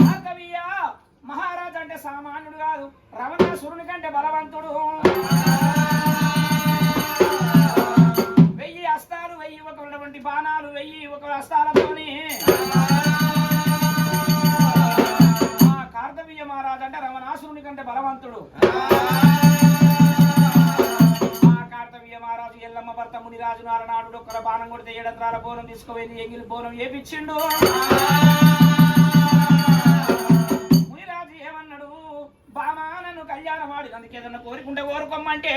భార్గవీయ మహారాజు అంటే సామాన్యుడు కాదు, రమణాసురుని కంటే బలవంతుడు. 1000 అస్తాలు 1000 ఒకటువంటి బాణాలు 1000 ఒక అస్తాలతోని కార్తవీయ మహారాజు అంటే రమణాసురుని కంటే బలవంతుడు. కార్తవీయ మహారాజు ఎల్లమ్మ భర్త మునిరాజు నారనాడు ఒక్కల బాణం కొడితే 7 అంతరాల బోనం తీసుకుపోయింది, ఎంగిలి బోనం ఏపిచ్చిండు. మునిరాజు ఏమన్నాడు, బామా నన్ను కళ్యాణం ఆడి అందుకే ఏదన్నా కోరుకుంటే కోరుకోమ్మంటే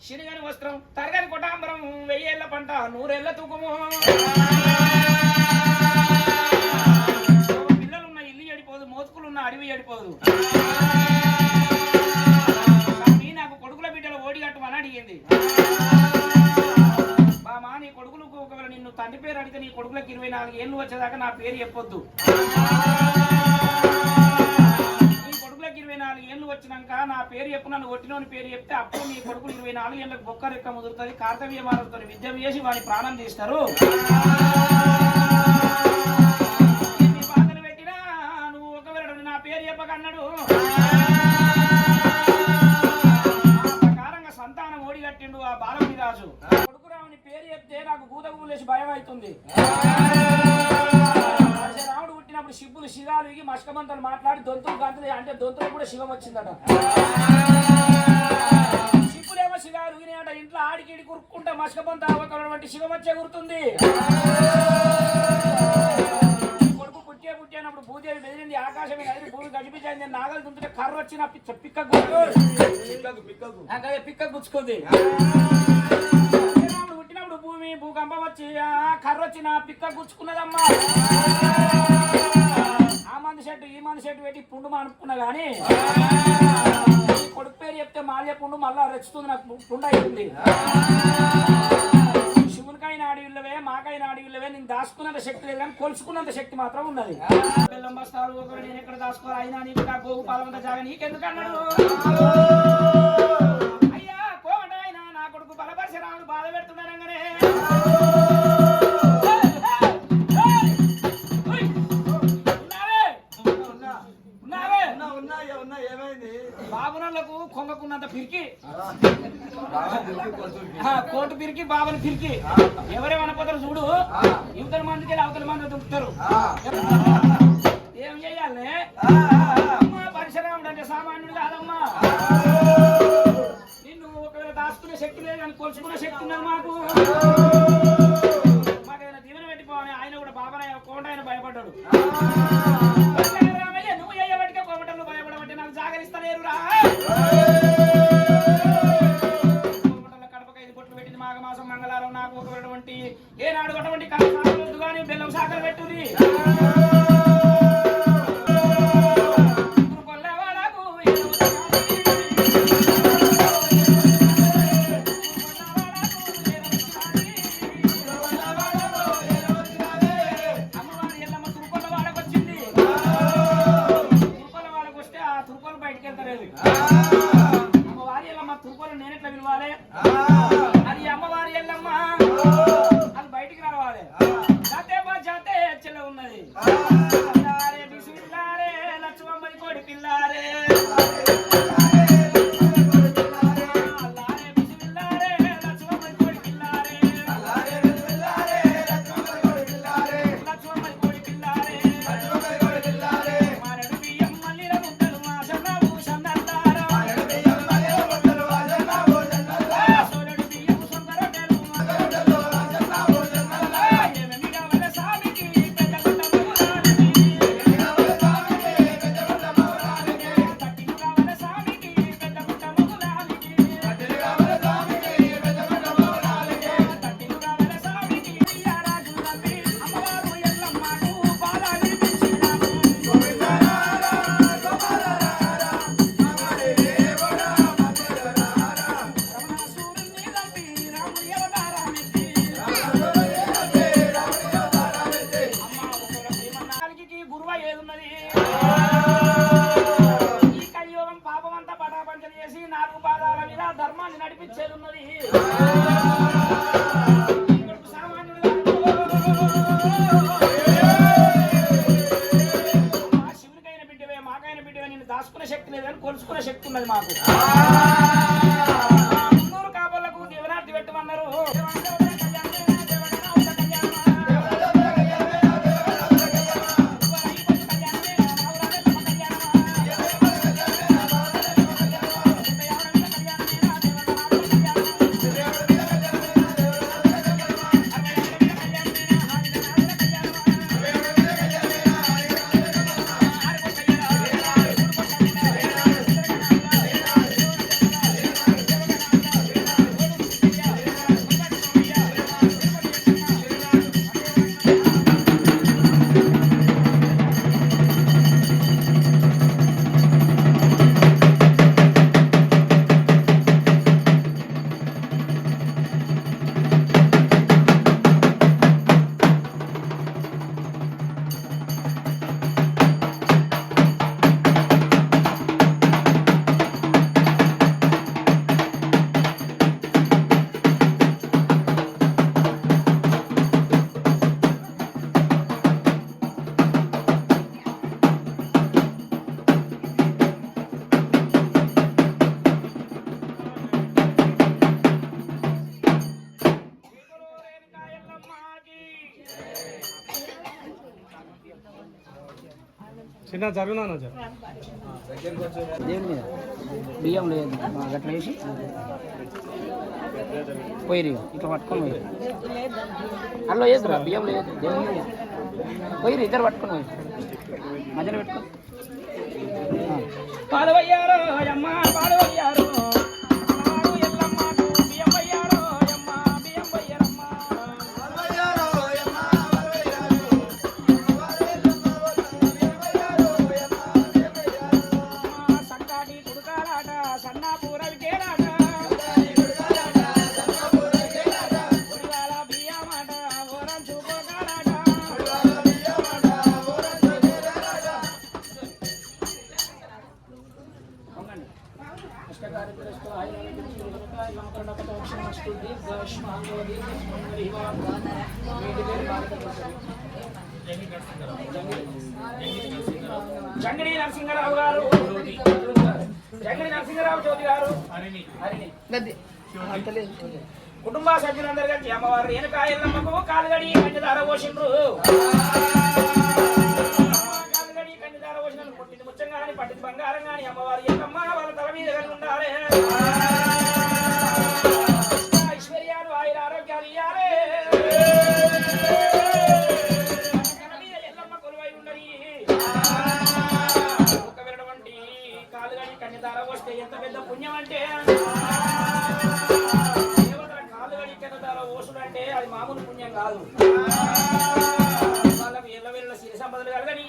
శనిగని వస్త్రం తరగని కొటాంబరం 1000 ఏళ్ల పంట 100 ఏళ్ల తూకము. పిల్లలున్న ఇల్లు ఎడిపోదు, మోతుకులున్న అడవి ఎడిపోదు. నాకు కొడుకుల బిడ్డలు ఓడిగట్టమని అడిగింది. బామా నీ కొడుకులకు ఒకవేళ నిన్ను తండ్రి పేరు అడిగితే నీ కొడుకులకు 24 ఏళ్ళు వచ్చేదాకా నా పేరు చెప్పొద్దు. 24 ఏళ్ళు వచ్చినాక నా పేరు చెప్పు, నన్ను ఒట్టినోని పేరు చెప్తే అప్పుడు నీ కొడుకులు 24 ఏళ్ళకి బొక్క రెక్క ముదురుతుంది. కార్తవీయ మహారాజుతో విద్య చేసి వాడి ప్రాణం తీస్తారు. ఎన్ని బాధలు పెట్టినా నువ్వు ఒకవేళ నా పేరు చెప్పకన్నాడు. ప్రకారంగా సంతానం ఓడిగట్టిండు ఆ బాలమునిరాజు. కొడుకు రావుని పేరు చెప్తే నాకు గూదగులేసి భయం అవుతుంది. రాముడు పుట్టినప్పుడు శివులు శివాలు ఇగి మష్కమంతలు మాట్లాడి దొంతులు గంతులు అంటే దొంతులు కూడా శివం వచ్చిందట. శివులేమో శివాలు ఇగినాయట. ఇంట్లో ఆడికిడి కురుక్కుంటే మష్కమంత వంటి శివం వచ్చే గుర్తుంది. కొడుకు పుట్టేనప్పుడు భూదేవి బెదిరింది, ఆకాశమే కదిలి భూమి గడిపించింది. నాగలు దుంతుంటే కర్ర వచ్చిన పిక్క గుచ్చుకుంది. పుట్టినప్పుడు భూమి భూకంపం వచ్చి కర్ర వచ్చి నా పిక్క గుచ్చుకున్నదమ్మా. ఆ మంది చెట్టు ఈ మంది చెట్టు పెట్టి పుండు అనుకున్నా గాని కొడుకు పేరు చెప్తే మాల్య పుండు మళ్ళా రెచ్చుతుంది, నాకు పుండు అవుతుంది. శివునికైన అడవిల్లవే మాకైన అడవిల్లవే నేను దాచుకున్నంత శక్తి లేదు కానీ కొలుసుకున్నంత శక్తి మాత్రం ఉన్నది. బెల్లం బస్తాలు ఒకరు నేను ఎక్కడ దాచుకోవాలి, అయినా నీకు నా గోగు పాలమంత జాగా నీకెందుకన్నాడు. అయ్యా కోమట అయినా నా కొడుకు బలపరిశరాముడు బాధ పెడుతున్నారంగానే బాబునలకు కొంగకున్నంత పిరికి కోటు పిరికి బాబుని పిరికి ఎవరేమనుకోతారు చూడు. యువతల మందికి అవతల మంది దుంపుతారు. ఏం చెయ్యాలి పరశురాముడు అంటే సామాన్యుడు కాదమ్మా. నిన్ను ఒకవేళ దాచుకునే శక్తి లేదు కానీ కొలుచుకునే శక్తి ఉన్నది మాకు. మాకేదైనా దీవెన పెట్టిపోవాలి. ఆయన కూడా బాబాయ్ కోట ఆయన భయపడ్డాడు. నువ్వు అయ్యబట్టికే కోమటలు భయపడబట్టి నాకు జాగరిస్తలేరురా. కోమటల్లో కడపకు 5 బొట్లు పెట్టింది మాఘమాసం మంగళవారం. నాకు ఒకటువంటి ఏనాడు అటువంటి కాదు కానీ బెల్లం సాకలు పెట్టుది. అమ్మవారి ఎల్లమ్మ తురుకోలు నేనెట్లా పిలవాలి, అది అమ్మవారి ఎల్లమ్మ అది బయటికి రావాలి. జాతే మా జాతే చెల్ల ఉన్నది. దాచుకునే శక్తి లేదు కానీ కొలుసుకునే శక్తి ఉన్నది మాకు. మున్నూరు కాబోళ్లకు దేవనార్తి పెట్టమన్నారు. చిన్న జరుగునా దేవుని మీద బియ్యం లేదు అట్లా వేసి పోయిరు ఇట్లా పట్టుకొని పోయి అల్లో వేసురా బియ్యం లేదు దేవుని మీద పోయిరు ఇద్దరు పట్టుకొని పోయి మధ్యలో పెట్టుకో పాలవయ్యారో అమ్మ పాలవయ్యారో జంగిడి నరసింహరావు గారు జంగిడి నరసింహరావు చౌదరి గారు కుటుంబ సభ్యులందరూ కలిసి అమ్మవారు రేణుకాయలమ్మకు కాలుగడి కన్యదార పోసిండ్రు. కాలుగడి కన్యదార పోసిన పుట్టింది ముచ్చం గాని పట్టింది బంగారం గాని అమ్మవారు ఎల్లమ్మ వాళ్ళ తల మీద కలిగి ఉండాలి. ఐశ్వర్యాలు ఆయుర ఆరోగ్యాలు ఇయ్యాలి. ఎల్లమ్మ కొలువై ఉండని ఒక వెళ్ళటువంటి కాలుగడి కన్యదార పోస్తే ఎంత పెద్ద పుణ్యం అంటే అంటే అది మామూలు పుణ్యం కాదు. వాళ్ళకి ఎల్ల వెళ్ళ సిరి సంపదలు కలగని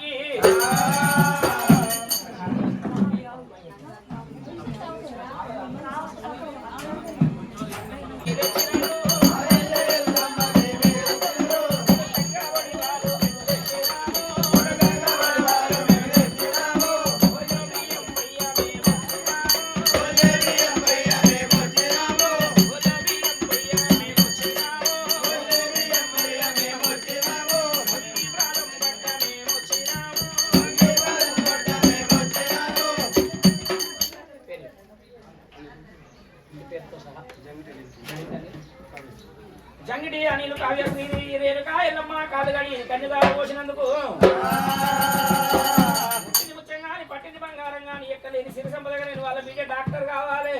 జంగిడి అనిలు కావ్యశ్రీ రేణుకా ఎల్లమ్మ కాలుగడి కన్యదార పోసినందుకు ముత్యం గాని పట్టింది బంగారం గాని ఎక్కలేని సిరి సంపదగా నేను వాళ్ళ బిడ్డ డాక్టర్ కావాలి.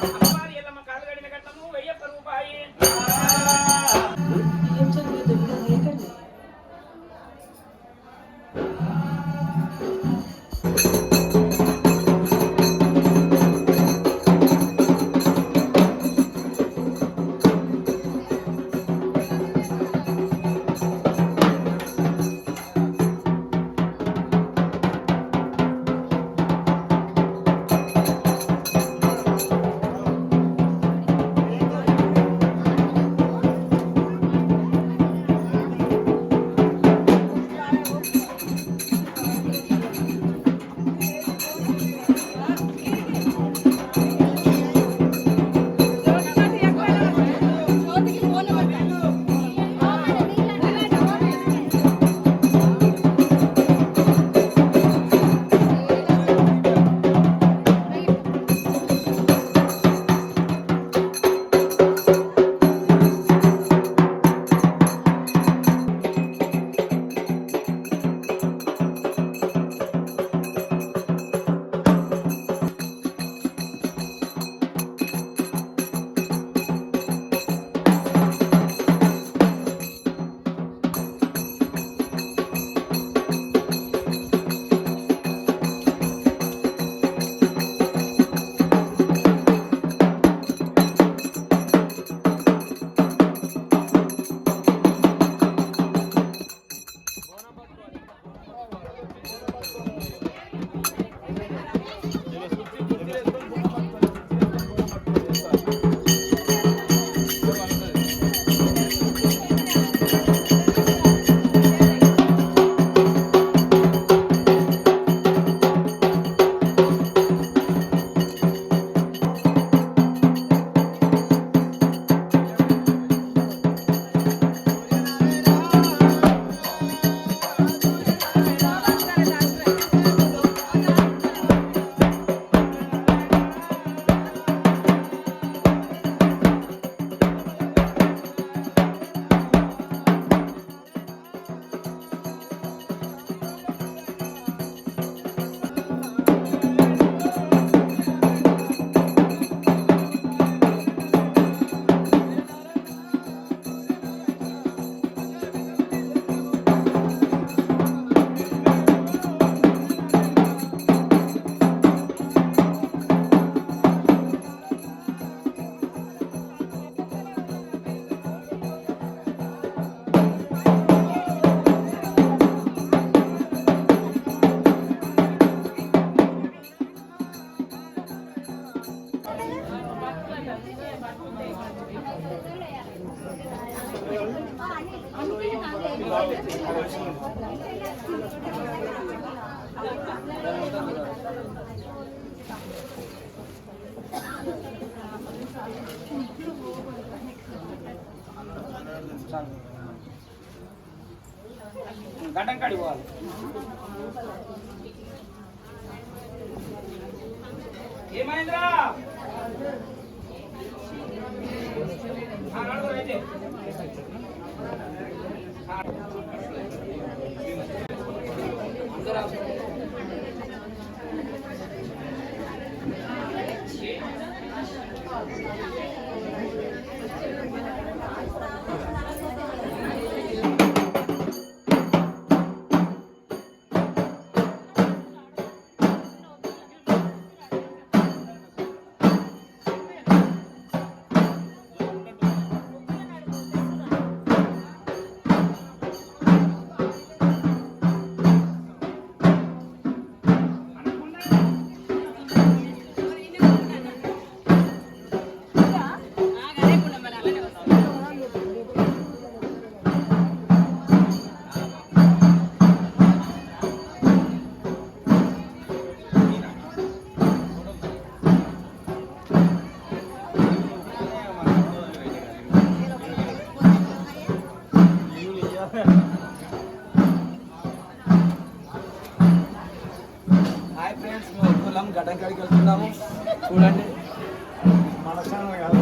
అమ్మవారి ఎల్లమ్మ కాలుగడిన కట్టము 1000 రూపాయి. గడ్డం కాడి పోవాలి. ఏమైందిరా అయితే హాయ్ ఫ్రెండ్స్, మేము ఒక్కలం గడ్డం కాడికి వెళ్తున్నాము. చూడండి మన ఛానల్ కాదు.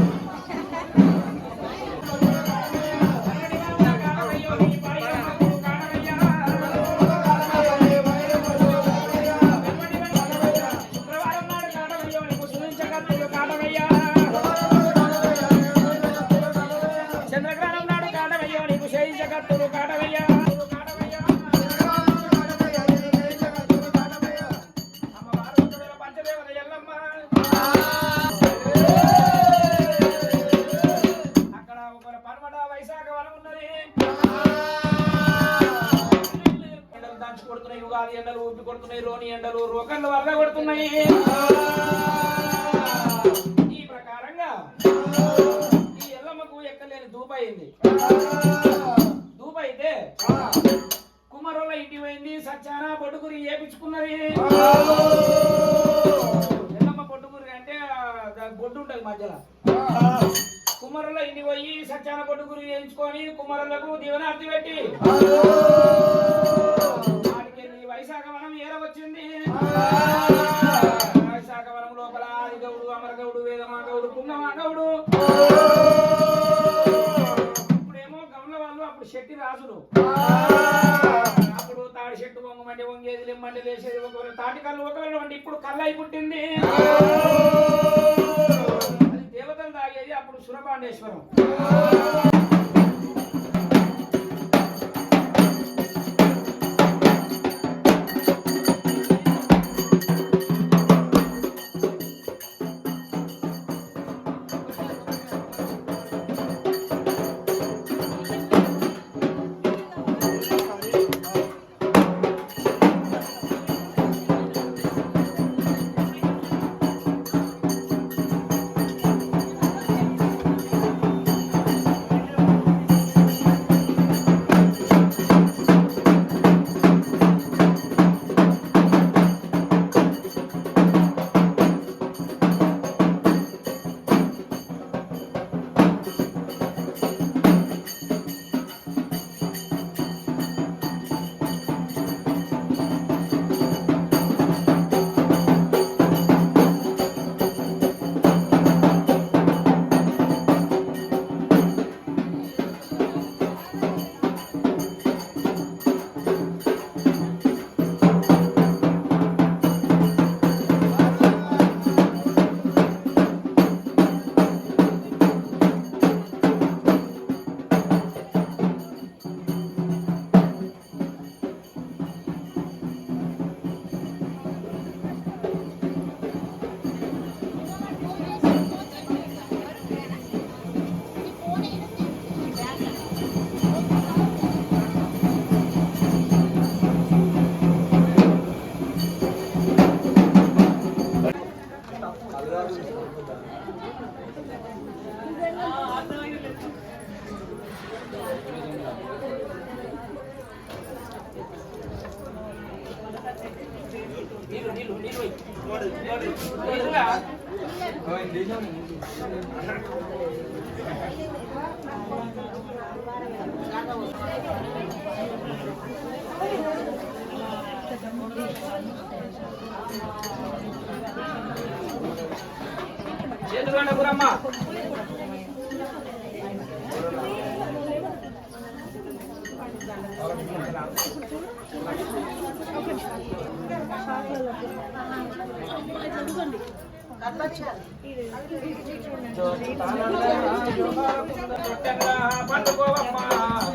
చంద్రగ్రహణం నాడు కాటవయ్యో నీకు శై జగత్తులు కాటవయ్యా. అక్కడ ఒక పర్వట వైశాఖ వనం ఉన్నది. ఎండలు దంచి కొడుతున్నాయి, ఉగాది ఎండలు ఊపి కొడుతున్నాయి, రోని ఎండలు రోకళ్ళు వల్ల కొడుతున్నాయి. ఈ ప్రకారంగా ఈ ఎల్లమ్మకు ఎక్కలేని ధూప అయింది. ధూప అయితే కుమరోళ్ళ ఇంటి పోయింది. సత్యాన పొట్టుకురి ఏపించుకున్నది. ఎల్లమ్మ పొట్టుకురి అంటే బొడ్డు ఉంటుంది మధ్యలో. కుమరుల ఇంటికి పోయి సత్యాన పొట్టుకురి వేయించుకొని కుమరులకు దీవెనార్తి పెట్టి వాటికి వైశాఖ వనం ఏర వచ్చింది. వైశాఖ వనం లోపల ఆదిగౌడు, అమరగౌడు, వేదమాగౌడు, పుంగమాగౌడు, ఇప్పుడేమో గమల వాళ్ళు, అప్పుడు శెట్టి రాజులు. అప్పుడు తాడి చెట్టు వంగమంటే వంగేది, లిమ్మంటే లేచేది, ఒకవేళ తాటి కళ్ళు ఒకవేళ అంటే ఇప్పుడు కళ్ళై పుట్టింది. అది దేవతలు తాగేది అప్పుడు సురపాండేశ్వరం. చేతులు గురమ్మ పండుకోవమ్మ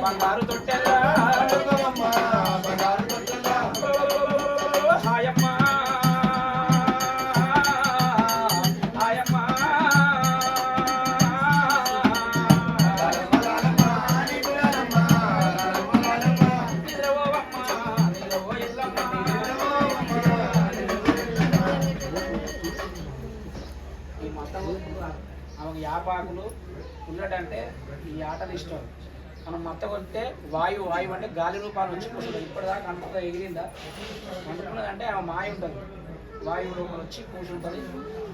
బంగారు తొట్టెల్లా హాయమ్మ హాయమ్మ ఆమెకు యాపాకులు పుల్లడంటే ఈ ఆటలు ఇష్టం. మనం మత్త కొట్టే వాయువు అంటే గాలి రూపాన్ని వచ్చి కూర్చుంటుంది. ఇప్పటిదాకా అంతగా ఎగిరిందా అంటున్నదంటే ఆమె మాయ ఉంటుంది. వాయువు రూపం వచ్చి కూర్చుంటుంది.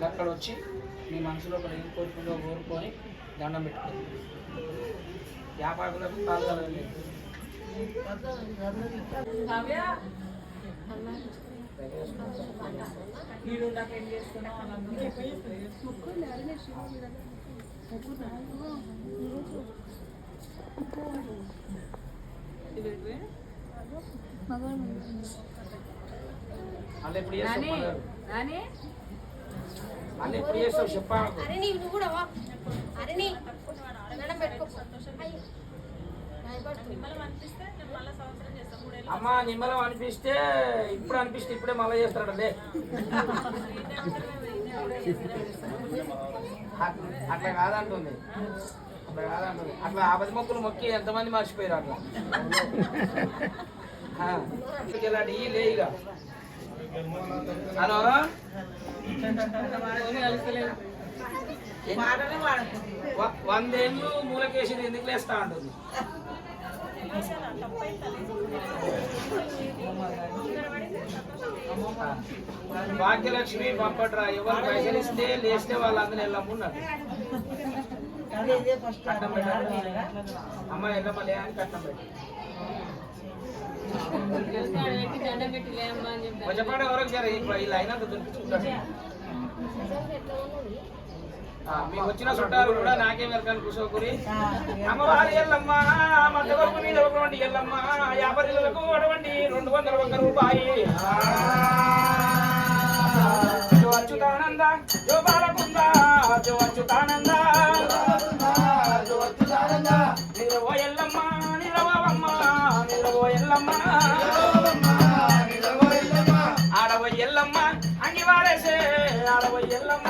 అక్కడ వచ్చి మీ మనసులో ఏం కోరుకుందో కోరుకొని దండం పెట్టుకుంటుంది. యాపాకులకు పాల్గొనలేదు. అలా ఎప్పుడు చేస్తావు చెప్పా. అమ్మా నిమ్మలం అనిపిస్తే ఇప్పుడే మళ్ళీ చేస్తాడండి. అట్లా కాదంటుంది. అట్లా 10 మొక్కులు మొక్కి ఎంతమంది మర్చిపోయారు అట్లా. ఇలాంటి లేయిగా హలో 100 ఏళ్ళు మూలకేసింది ఎందుకు లేస్తా ఉంటుంది. భాగ్యలక్ష్మి పంపట్రా ఎవరు పైసలు ఇస్తే లేస్తే వాళ్ళందరూ వెళ్ళమ్మన్నారు. కట్టం పెట్టారు అమ్మ ఎల్లమ్మ లే అని కట్టం పెట్టి కొంచెంపాటు ఎవరికి జర ఇలా అయినంత దొరికించుకుంటాడు. మీకు వచ్చిన చుట్టాలు కూడా నాకే వెరకాన్ని కూర్చోకూరి అమ్మవారి ఎల్లమ్మ మధ్య వరకు మీద ఒకటి ఎల్లమ్మ 50 ఇళ్ళకు అటువంటి 201 రూపాయి. జో అచ్యుతానంద జో బాలకుంద జో అచ్యుతానంద నిలవో ఎల్లమ్మ నిలవమ్మ నిలవో ఎల్లమ్మ ఆడవో ఎల్లమ్మ అంగివారేసే ఆడవో ఎల్లమ్మ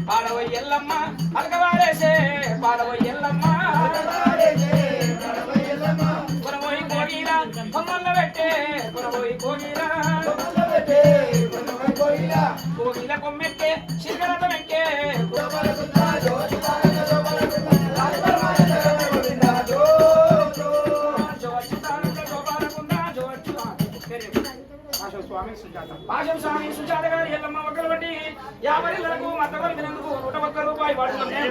పాడవో ఎల్లమ్మ అలకవారేసే పాడవో ఎల్లమ్మ పురమోయి కోగిల కొమ్మల్ల పెట్టే పురమోయి కోగిల కోగిల కొమ్మెక్కే శిఖరత మెక్కే పాశం స్వామి సుజాత గారి ఎల్లమ్మ ఒక్కరు బట్టి 50 ఇళ్ళకు మతవరు తినందుకు 101 రూపాయి పడుతుంది.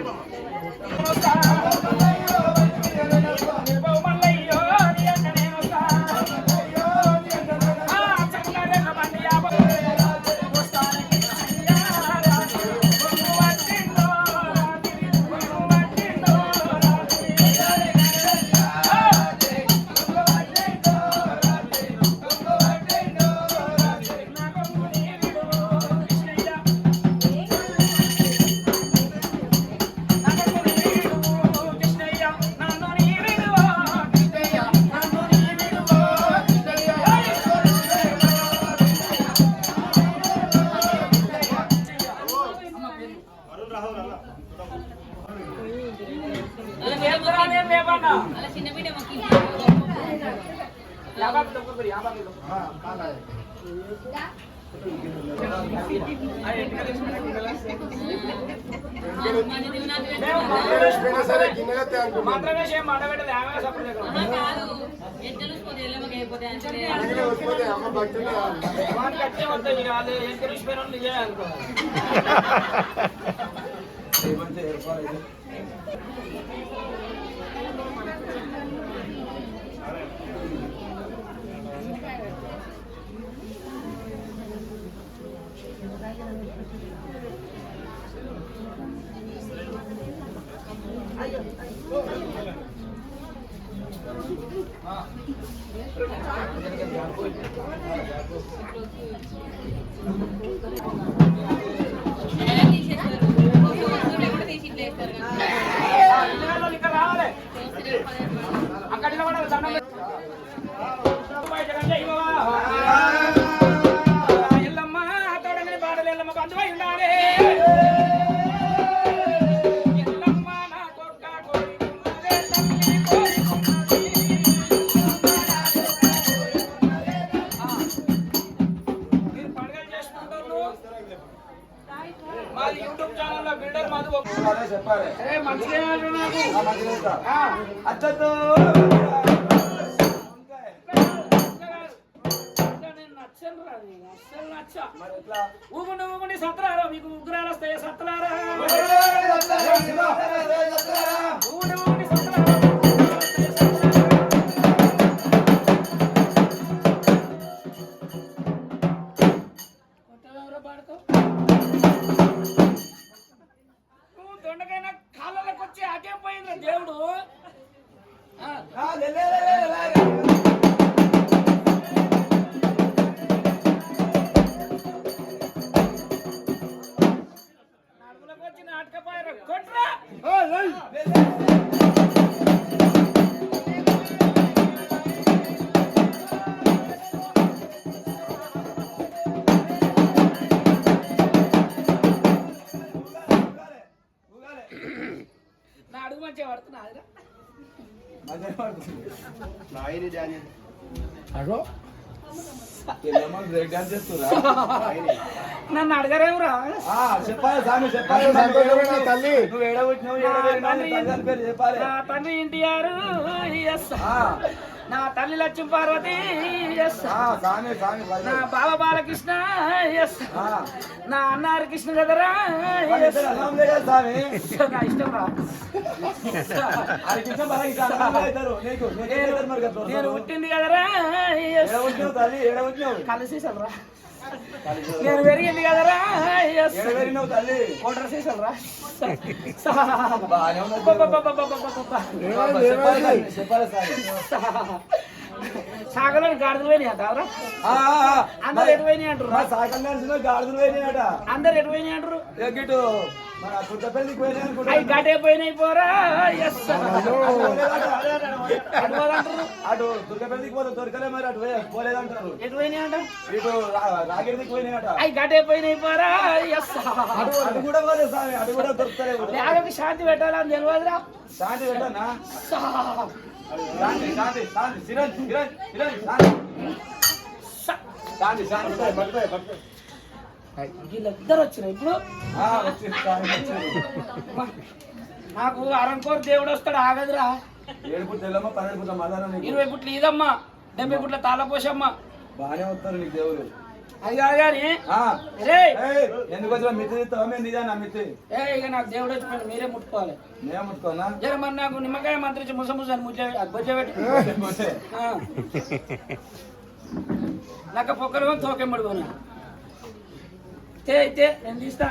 మాత్రమే మాడబెట్టదు ఆమె సపరేట్ వానికి వచ్చే వద్ద కాదు ఏం తెలిసిపోయిన నిజమే అనుకో ఇక్కడ రావాలి అక్కడ నిలబడాలి దండం ఎల్లమ్మ తోడని బాడలు ఎల్లమ్మ బంధువై ఉండాలి ఎల్లమ్మ నా కొక్క మీరు పండుగలు చేసుకుంటారు మాది యూట్యూబ్ ఛానల్ లో బిల్డర్ మధు చెప్పాలి మంచిగా నాకు అచ్చతో ఊగుండి సత్రారా మీకు ఉగ్రాలు వస్తాయి సత్రారా ఊగుండి సత్రారా దొండకైనా కాళ్ళకి వచ్చి ఆకేం పోయింది దేవుడు నడుములకు వచ్చి నాటకపోయారు కొట్రా నా అడుగు మంచిగా పడుతున్నా నన్ను అడగరేవురా చెప్పాలి స్వామి చెప్పాలి తల్లి నువ్వు ఏడబుట్టినావు చెప్పాలి నా తండ్రి ఎన్టీఆర్ ఎస్ నా తల్లి లక్ష్మీ పార్వతి ఎస్ నా బాబా బాలకృష్ణ ఎస్ నా అన్నారు కృష్ణ కదరా నా ఇష్టం రా నేను పుట్టింది కదరా కలిసి రా నేను పెరిగింది కదరా తల్లి కోటర్ సీసల్ రా సాగలని గాడిదలు పోయినాయి అంటారా అందరు ఎటు పోయినాయి అంటారు గాడుదలు పోయినాయట అందరు ఎటు పోయినాయి అంటారు ఎగ్గిటు మన పుట్టపల్లికి పోయినాయి అవి గటే పోయినాయి పోరా ఎస్ అటు దుర్గపల్లికి పోతే దొరకలే మరి అటు పోలేదంటారు ఎటు పోయినాయి అంట ఇటు రాగిరికి పోయినాయట అవి గటే పోయినాయి పోరా ఎస్ అటు కూడా పోలేదు స్వామి అటు కూడా దొరుకుతలేవు లేకపోతే శాంతి పెట్టాలని తెలియదురా శాంతి పెట్టనా వీళ్ళిద్దరు వచ్చినాయి ఇప్పుడు నాకు అరంకోరు దేవుడు వస్తాడు ఆగదురా 7 పుట్ల తెల్లమ్మ 12 పుట్ల మల్లన్న 20 పుట్ల ఇదమ్మా 70 పుట్ల తాళపోషమ్మ బాగానే వస్తారు నీకు దేవుడు అది కాదు కానీ రే ఎందుకు వచ్చిన మిత్తి తోమే నిజానా మిత్తి ఇక నాకు దేవుడు వచ్చిపోయింది మీరే ముట్టుకోవాలి నేను ముట్టుకోనా జర మరి నాకు నిమ్మకాయ మంత్రించి ముసముసని బొజ్జ పెట్టి నాకు పొక్కలు తోకెమ్మడుకోనా అయితే నేను తీస్తా